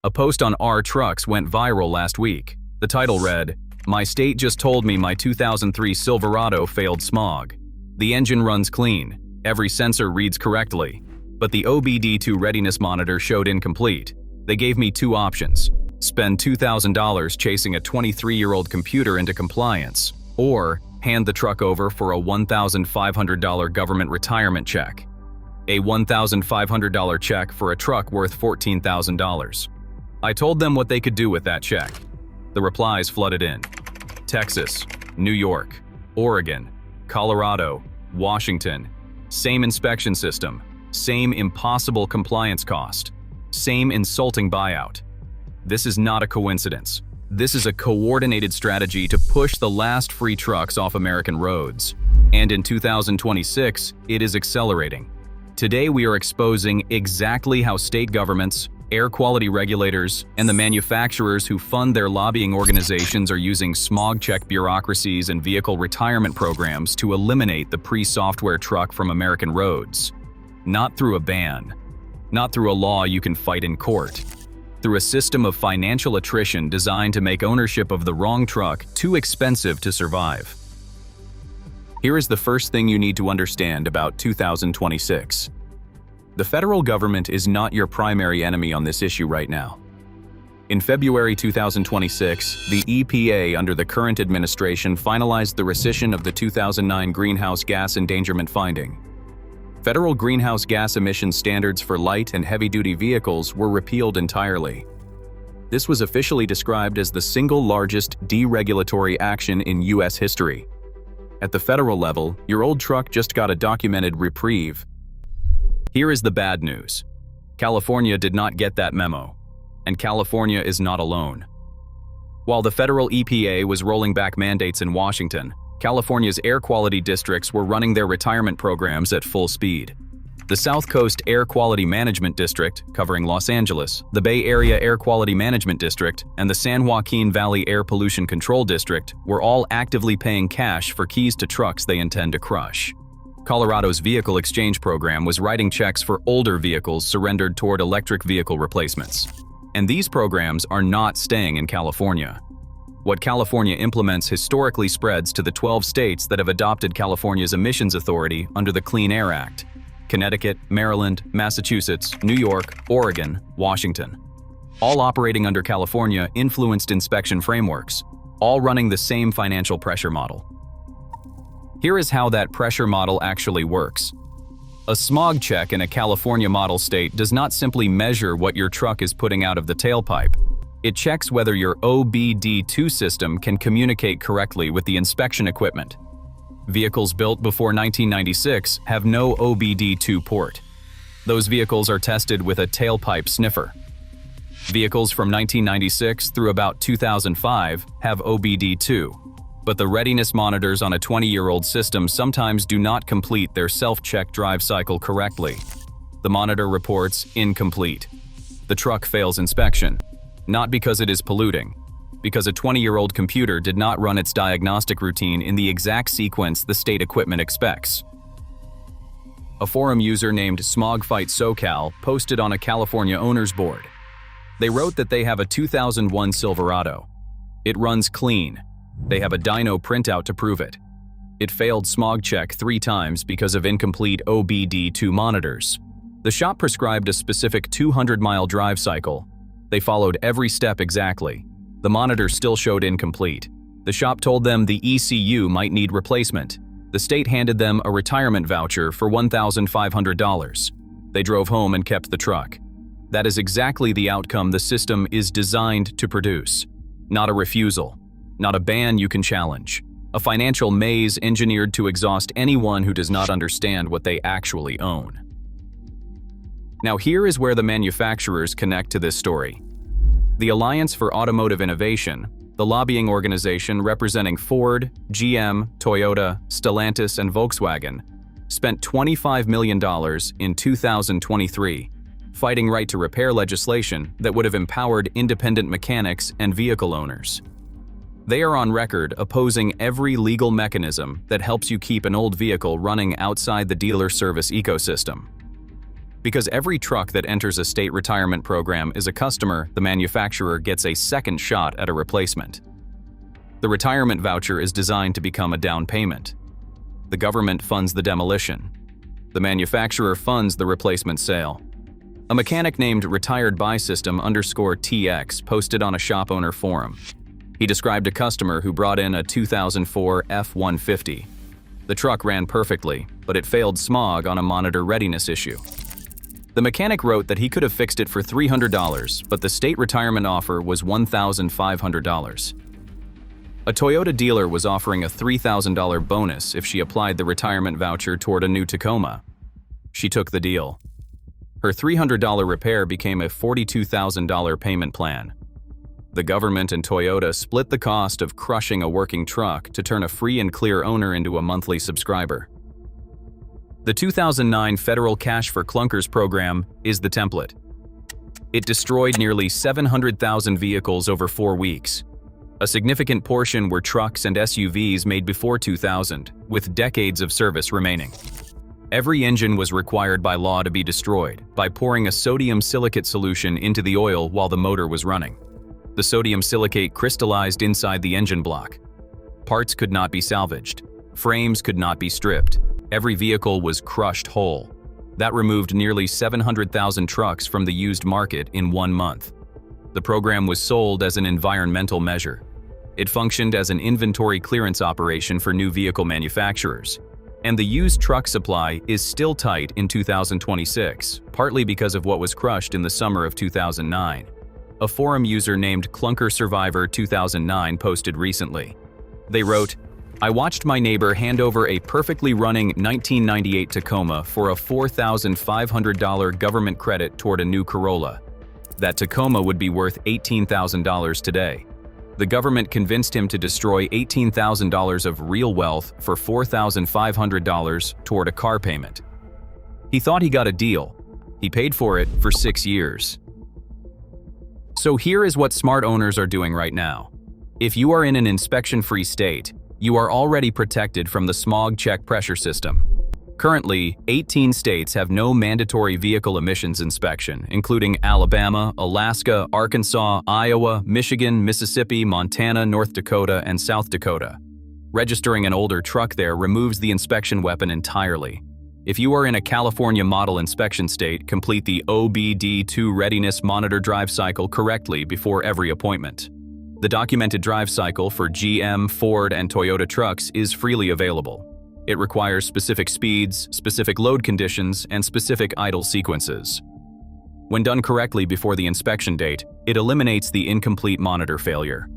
A post on R Trucks went viral last week. The title read, "My state just told me my 2003 Silverado failed smog. The engine runs clean, every sensor reads correctly, but the OBD2 readiness monitor showed incomplete. They gave me two options: spend $2,000 chasing a 23-year-old computer into compliance, or hand the truck over for a $1,500 government retirement check. A $1,500 check for a truck worth $14,000. I told them what they could do with that check. The replies flooded in. Texas, New York, Oregon, Colorado, Washington. Same inspection system, same impossible compliance cost, same insulting buyout. This is not a coincidence. This is a coordinated strategy to push the last free trucks off American roads. And in 2026, it is accelerating. Today we are exposing exactly how state governments, air quality regulators, and the manufacturers who fund their lobbying organizations are using smog check bureaucracies and vehicle retirement programs to eliminate the pre-software truck from American roads. Not through a ban, not through a law you can fight in court, through a system of financial attrition designed to make ownership of the wrong truck too expensive to survive. Here is the first thing you need to understand about 2026. The federal government is not your primary enemy on this issue right now. In February 2026, the EPA under the current administration finalized the rescission of the 2009 greenhouse gas endangerment finding. Federal greenhouse gas emission standards for light and heavy-duty vehicles were repealed entirely. This was officially described as the single largest deregulatory action in U.S. history. At the federal level, your old truck just got a documented reprieve. Here is the bad news. California did not get that memo, and California is not alone. While the federal EPA was rolling back mandates in Washington, California's air quality districts were running their retirement programs at full speed. The South Coast Air Quality Management District, covering Los Angeles, the Bay Area Air Quality Management District, and the San Joaquin Valley Air Pollution Control District were all actively paying cash for keys to trucks they intend to crush. Colorado's vehicle exchange program was writing checks for older vehicles surrendered toward electric vehicle replacements. And these programs are not staying in California. What California implements historically spreads to the 12 states that have adopted California's emissions authority under the Clean Air Act: Connecticut, Maryland, Massachusetts, New York, Oregon, Washington. All operating under California influenced inspection frameworks, all running the same financial pressure model. Here is how that pressure model actually works. A smog check in a California model state does not simply measure what your truck is putting out of the tailpipe. It checks whether your OBD2 system can communicate correctly with the inspection equipment. Vehicles built before 1996 have no OBD2 port. Those vehicles are tested with a tailpipe sniffer. Vehicles from 1996 through about 2005 have OBD2. But the readiness monitors on a 20-year-old system sometimes do not complete their self-check drive cycle correctly. The monitor reports incomplete. The truck fails inspection, not because it is polluting, because a 20-year-old computer did not run its diagnostic routine in the exact sequence the state equipment expects. A forum user named Smogfight SoCal posted on a California owners board. They wrote that they have a 2001 Silverado. It runs clean. They have a dyno printout to prove it. It failed smog check 3 times because of incomplete OBD2 monitors. The shop prescribed a specific 200-mile drive cycle. They followed every step exactly. The monitor still showed incomplete. The shop told them the ECU might need replacement. The state handed them a retirement voucher for $1,500. They drove home and kept the truck. That is exactly the outcome the system is designed to produce. Not a refusal. Not a ban you can challenge. A financial maze engineered to exhaust anyone who does not understand what they actually own. Now here is where the manufacturers connect to this story. The Alliance for Automotive Innovation, the lobbying organization representing Ford, GM, Toyota, Stellantis, and Volkswagen, spent $25 million in 2023 fighting right to repair legislation that would have empowered independent mechanics and vehicle owners. They are on record opposing every legal mechanism that helps you keep an old vehicle running outside the dealer service ecosystem. Because every truck that enters a state retirement program is a customer, the manufacturer gets a second shot at a replacement. The retirement voucher is designed to become a down payment. The government funds the demolition. The manufacturer funds the replacement sale. A mechanic named retiredbysystem_TX posted on a shop owner forum. He described a customer who brought in a 2004 F-150. The truck ran perfectly, but it failed smog on a monitor readiness issue. The mechanic wrote that he could have fixed it for $300, but the state retirement offer was $1,500. A Toyota dealer was offering a $3,000 bonus if she applied the retirement voucher toward a new Tacoma. She took the deal. Her $300 repair became a $42,000 payment plan. The government and Toyota split the cost of crushing a working truck to turn a free and clear owner into a monthly subscriber. The 2009 Federal Cash for Clunkers program is the template. It destroyed nearly 700,000 vehicles over 4 weeks. A significant portion were trucks and SUVs made before 2000, with decades of service remaining. Every engine was required by law to be destroyed by pouring a sodium silicate solution into the oil while the motor was running. The sodium silicate crystallized inside the engine block. Parts could not be salvaged. Frames could not be stripped. Every vehicle was crushed whole. That removed nearly 700,000 trucks from the used market in 1 month. The program was sold as an environmental measure. It functioned as an inventory clearance operation for new vehicle manufacturers. And the used truck supply is still tight in 2026, partly because of what was crushed in the summer of 2009. A forum user named Clunker Survivor 2009 posted recently. They wrote, "I watched my neighbor hand over a perfectly running 1998 Tacoma for a $4,500 government credit toward a new Corolla. That Tacoma would be worth $18,000 today. The government convinced him to destroy $18,000 of real wealth for $4,500 toward a car payment. He thought he got a deal. He paid for it for 6 years." So here is what smart owners are doing right now. If you are in an inspection-free state, you are already protected from the smog check pressure system. Currently, 18 states have no mandatory vehicle emissions inspection, including Alabama, Alaska, Arkansas, Iowa, Michigan, Mississippi, Montana, North Dakota, and South Dakota. Registering an older truck there removes the inspection weapon entirely. If you are in a California model inspection state, complete the OBD2 readiness monitor drive cycle correctly before every appointment. The documented drive cycle for GM, Ford, and Toyota trucks is freely available. It requires specific speeds, specific load conditions, and specific idle sequences. When done correctly before the inspection date, it eliminates the incomplete monitor failure.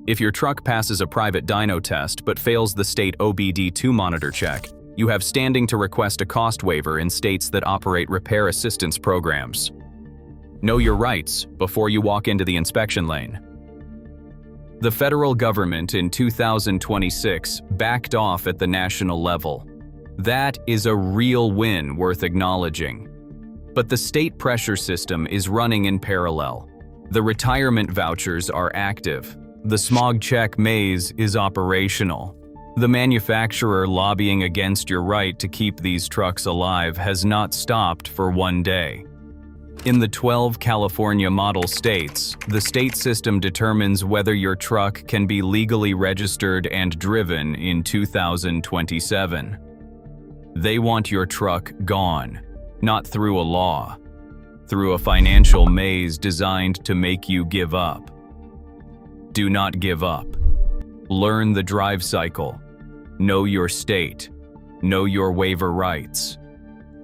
If your truck passes a private dyno test but fails the state OBD2 monitor check, you have standing to request a cost waiver in states that operate repair assistance programs. Know your rights before you walk into the inspection lane. The federal government in 2026 backed off at the national level. That is a real win worth acknowledging. But the state pressure system is running in parallel. The retirement vouchers are active. The smog check maze is operational. The manufacturer lobbying against your right to keep these trucks alive has not stopped for 1 day. In the 12 California model states, the state system determines whether your truck can be legally registered and driven in 2027. They want your truck gone, not through a law, through a financial maze designed to make you give up. Do not give up. Learn the drive cycle. Know your state. Know your waiver rights.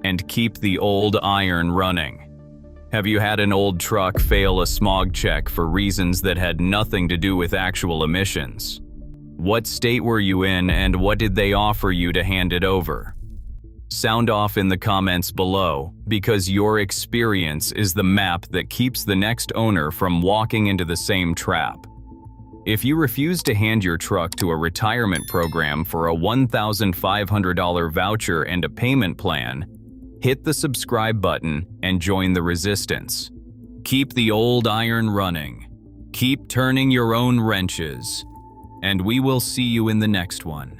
And keep the old iron running. Have you had an old truck fail a smog check for reasons that had nothing to do with actual emissions? What state were you in and what did they offer you to hand it over? Sound off in the comments below, because your experience is the map that keeps the next owner from walking into the same trap. If you refuse to hand your truck to a retirement program for a $1,500 voucher and a payment plan, hit the subscribe button and join the resistance. Keep the old iron running. Keep turning your own wrenches. And we will see you in the next one.